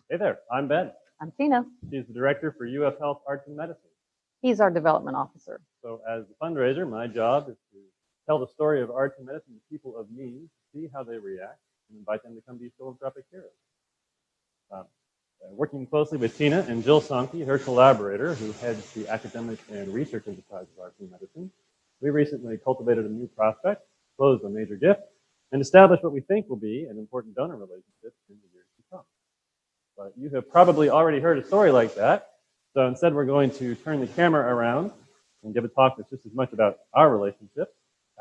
Hey there, I'm Ben. I'm Tina. She's the director for UF Health Arts and Medicine. He's our development officer. So as the fundraiser, my job is to tell the story of arts and medicine to people of means, see how they react, and invite them to come be philanthropic heroes. Working closely with Tina and Jill Sonke, her collaborator, who heads the academic and research enterprise of arts and medicine, we recently cultivated a new prospect, closed a major gift, and established what we think will be an important donor relationship in the years to come. But you have probably already heard a story like that. So instead, we're going to turn the camera around and give a talk that's just as much about our relationship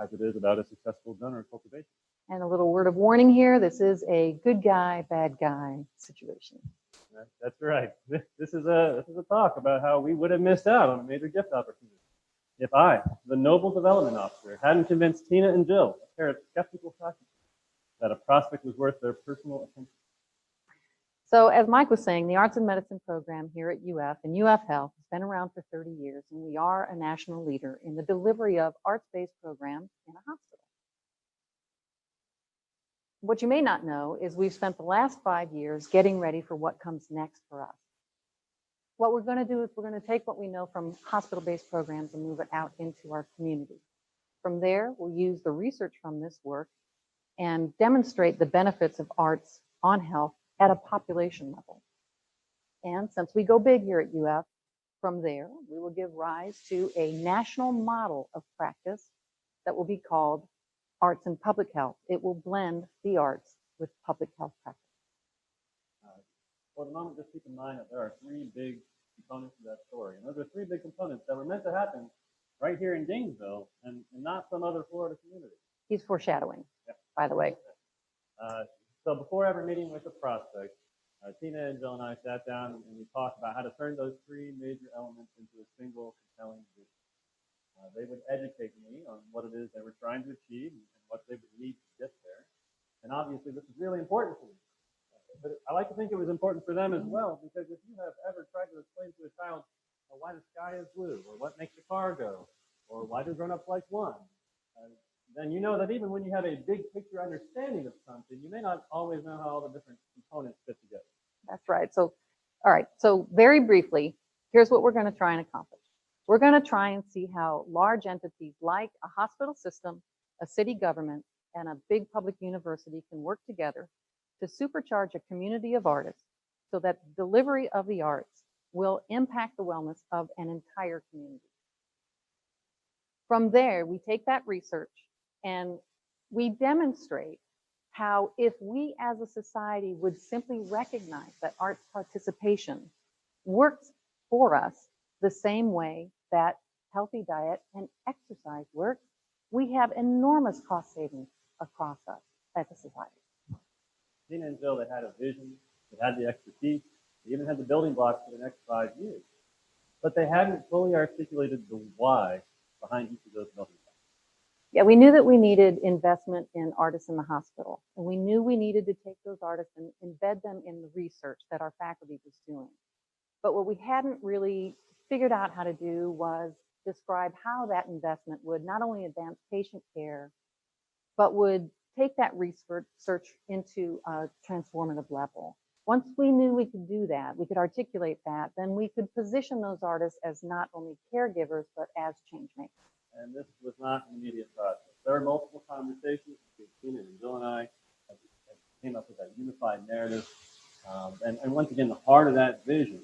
as it is about a successful donor cultivation. And a little word of warning here, this is a good guy, bad guy situation. That's right. This is a talk about how we would have missed out on a major gift opportunity if I, the noble development officer, hadn't convinced Tina and Jill, a pair of skeptical practitioners, that a prospect was worth their personal attention. So as Mike was saying, the Arts and Medicine program here at UF and UF Health has been around for 30 years, and we are a national leader in the delivery of arts-based programs in a hospital. What you may not know is we've spent the last 5 years getting ready for what comes next for us. What we're going to do is we're going to take what we know from hospital-based programs and move it out into our community. From there, we'll use the research from this work and demonstrate the benefits of arts on health at a population level. And since we go big here at UF, from there, we will give rise to a national model of practice that will be called Arts and Public Health. It will blend the arts with public health practice. For the moment, just keep in mind that there are three big components to that story. And those are three big components that were meant to happen right here in Gainesville and not some other Florida community. He's foreshadowing, by the way. So before ever meeting with the prospect, Tina and Jill and I sat down and we talked about how to turn those three major elements into a single compelling vision. They would educate me on what it is they were trying to achieve and what they would need to get there. And obviously, this is really important to me. But I like to think it was important for them as well, because if you have ever tried to explain to a child why the sky is blue, or what makes the car go, or why do grown-ups like one, then you know that even when you have a big picture understanding of something, you may not always know how all the different components fit together. That's right. So, all right. So very briefly, here's what we're going to try and accomplish. We're going to try and see how large entities like a hospital system, a city government, and a big public university can work together to supercharge a community of artists so that the delivery of the arts will impact the wellness of an entire community. From there, we take that research and we demonstrate how if we as a society would simply recognize that arts participation works for us the same way that healthy diet and exercise work, we have enormous cost savings across us as a society. Tina and Jill, they had a vision, they had the expertise, they even had the building blocks for the next 5 years. But they hadn't fully articulated the why behind each of those building blocks. Yeah, we knew that we needed investment in artists in the hospital. And we knew we needed to take those artists and embed them in the research that our faculty was doing. But what we hadn't really figured out how to do was describe how that investment would not only advance patient care, but would take that research into a transformative level. Once we knew we could do that, we could articulate that, then we could position those artists as not only caregivers, but as change makers. And this was not an immediate process. There were multiple conversations between Tina and Jill and I as we came up with that unified narrative. And once again, the heart of that vision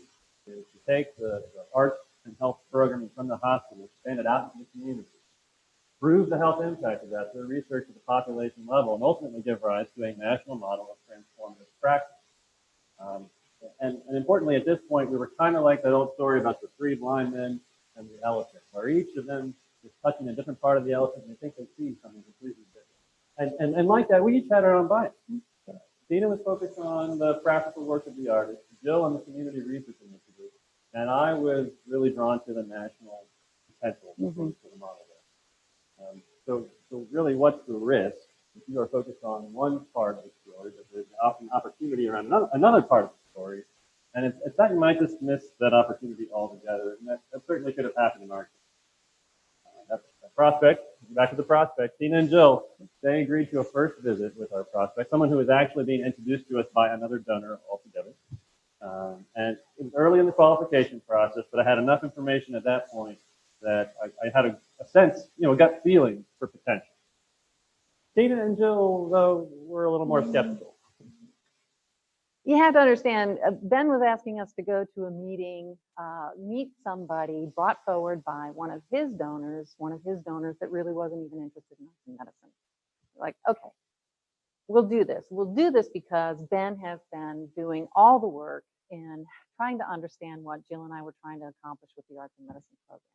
is to take the arts and health programming from the hospital, expand it out into the community, prove the health impact of that through research at the population level, and ultimately give rise to a national model of transformative practice. And importantly, at this point, we were kind of like that old story about the three blind men and the elephant, where each of them is touching a different part of the elephant and they think they see something completely different. And like that, we each had our own bias. Tina was focused on the practical work of the artist, Jill on the community research initiative, and I was really drawn to the national potential for the model there. So really, what's the risk if you are focused on one part of the story, but there's often opportunity around another part of the story, and it's that you might just miss that opportunity altogether, and that certainly could have happened in our case. That prospect, back to the prospect, Tina and Jill, they agreed to a first visit with our prospect, someone who was actually being introduced to us by another donor altogether. And it was early in the qualification process, but I had enough information at that point that I had a sense, gut feeling for potential. Tina and Jill, though, were a little more skeptical. You have to understand, Ben was asking us to go to a meeting, meet somebody brought forward by one of his donors that really wasn't even interested in medicine. Like, okay, we'll do this. We'll do this because Ben has been doing all the work in trying to understand what Jill and I were trying to accomplish with the arts and medicine program.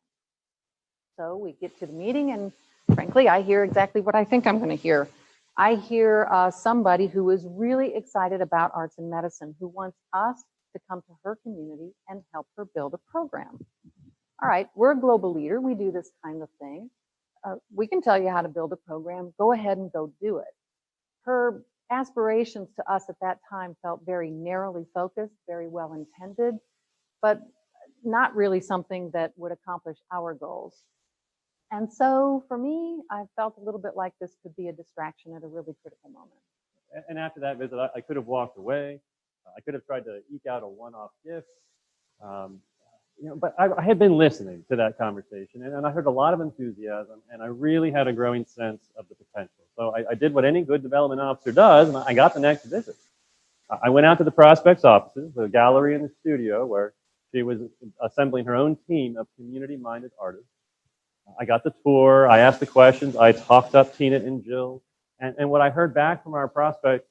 So we get to the meeting, and frankly, I hear exactly what I think I'm going to hear. I hear somebody who is really excited about arts and medicine, who wants us to come to her community and help her build a program. All right, we're a global leader. We do this kind of thing. We can tell you how to build a program. Go ahead and go do it. Her aspirations to us at that time felt very narrowly focused, very well intended, but not really something that would accomplish our goals. And so for me, I felt a little bit like this could be a distraction at a really critical moment. And after that visit, I could have walked away. I could have tried to eke out a one-off gift. But I had been listening to that conversation, and I heard a lot of enthusiasm, and I really had a growing sense of the potential. So I did what any good development officer does, and I got the next visit. I went out to the prospect's offices, the gallery and the studio, where she was assembling her own team of community-minded artists. I got the tour, I asked the questions, I talked up Tina and Jill, and what I heard back from our prospect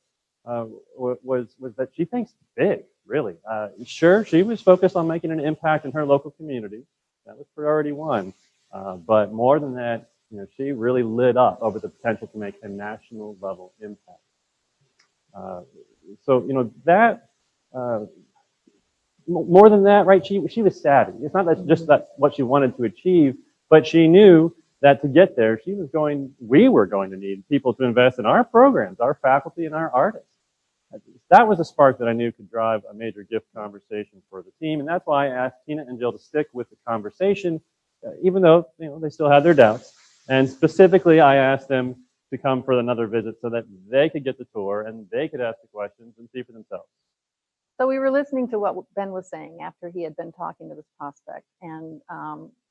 was that she thinks big, really. Sure, she was focused on making an impact in her local community. That was priority one. But more than that, she really lit up over the potential to make a national level impact. More than that, right? She was savvy. It's not that what she wanted to achieve, but she knew that to get there, we were going to need people to invest in our programs, our faculty, and our artists. That was a spark that I knew could drive a major gift conversation for the team, and that's why I asked Tina and Jill to stick with the conversation, even though they still had their doubts. And specifically, I asked them to come for another visit so that they could get the tour and they could ask the questions and see for themselves. So we were listening to what Ben was saying after he had been talking to this prospect, and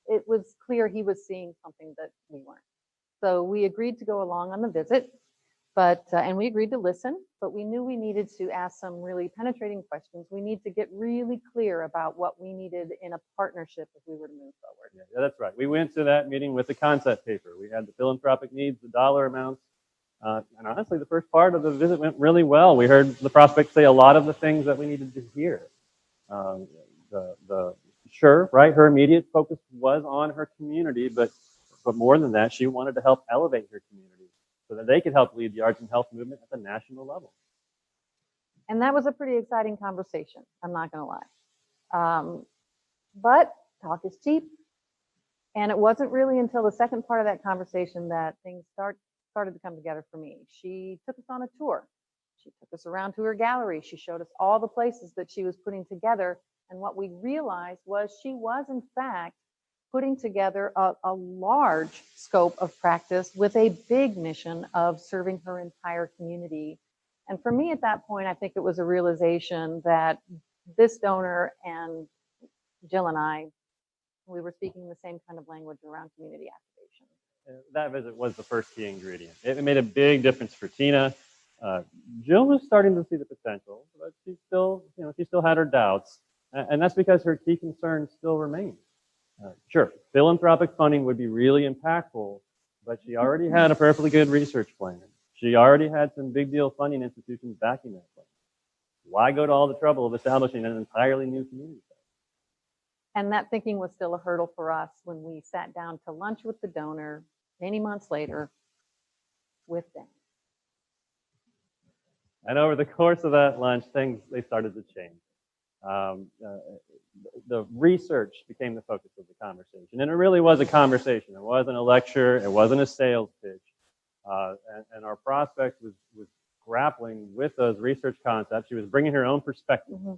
it was clear he was seeing something that we weren't. So we agreed to go along on the visit, and we agreed to listen, but we knew we needed to ask some really penetrating questions. We need to get really clear about what we needed in a partnership if we were to move forward. Yeah, that's right. We went to that meeting with the concept paper. We had the philanthropic needs, the dollar amounts, and honestly, the first part of the visit went really well. We heard the prospect say a lot of the things that we needed to hear. Sure, right, her immediate focus was on her community, but more than that, she wanted to help elevate her community so that they could help lead the arts and health movement at the national level. And that was a pretty exciting conversation, I'm not going to lie. But talk is cheap. And it wasn't really until the second part of that conversation that things started to come together for me. She took us on a tour. She took us around to her gallery. She showed us all the places that she was putting together. And what we realized was she was, in fact, putting together a large scope of practice with a big mission of serving her entire community. And for me at that point, I think it was a realization that this donor and Jill and I, we were speaking the same kind of language around community activation. That visit was the first key ingredient. It made a big difference for Tina. Jill was starting to see the potential, but she still had her doubts. And that's because her key concerns still remain. Sure, philanthropic funding would be really impactful, but she already had a perfectly good research plan. She already had some big deal funding institutions backing that plan. Why go to all the trouble of establishing an entirely new community? And that thinking was still a hurdle for us when we sat down to lunch with the donor many months later with them. And over the course of that lunch, they started to change. The research became the focus of the conversation. And it really was a conversation. It wasn't a lecture. It wasn't a sales pitch. And our prospect was grappling with those research concepts. She was bringing her own perspective. Mm-hmm.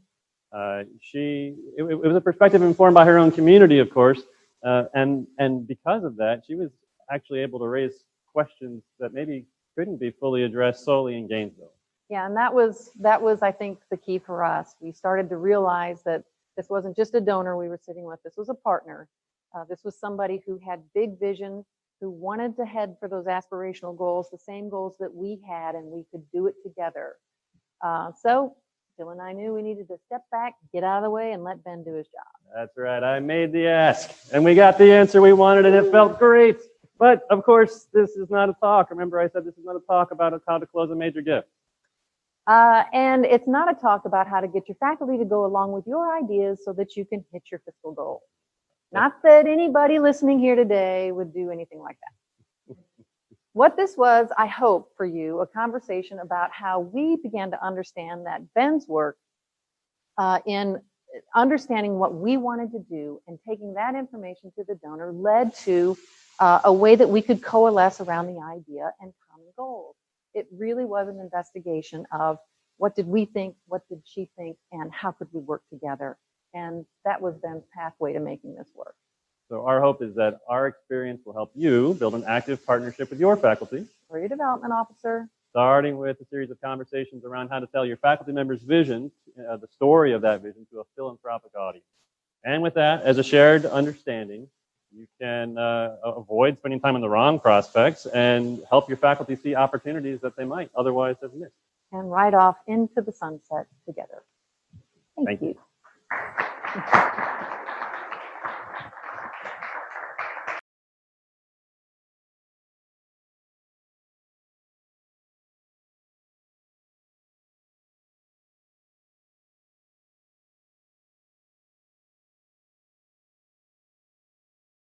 It was a perspective informed by her own community, of course. And because of that, she was actually able to raise questions that maybe couldn't be fully addressed solely in Gainesville. Yeah, and that was, I think, the key for us. We started to realize that this wasn't just a donor we were sitting with, this was a partner. This was somebody who had big vision, who wanted to head for those aspirational goals, the same goals that we had, and we could do it together. So Jill and I knew we needed to step back, get out of the way, and let Ben do his job. That's right. I made the ask, and we got the answer we wanted, and it felt great. But of course, this is not a talk. Remember, I said this is not a talk about how to close a major gift. And it's not a talk about how to get your faculty to go along with your ideas so that you can hit your fiscal goal. Not that anybody listening here today would do anything like that. What this was, I hope for you, a conversation about how we began to understand that Ben's work in understanding what we wanted to do and taking that information to the donor led to a way that we could coalesce around the idea and common goals. It really was an investigation of what did we think, what did she think, and how could we work together. And that was Ben's pathway to making this work. So our hope is that our experience will help you build an active partnership with your faculty, or your development officer, starting with a series of conversations around how to tell your faculty members' vision, the story of that vision, to a philanthropic audience. And with that, as a shared understanding, you can avoid spending time on the wrong prospects and help your faculty see opportunities that they might otherwise have missed. And ride off into the sunset together. Thank you.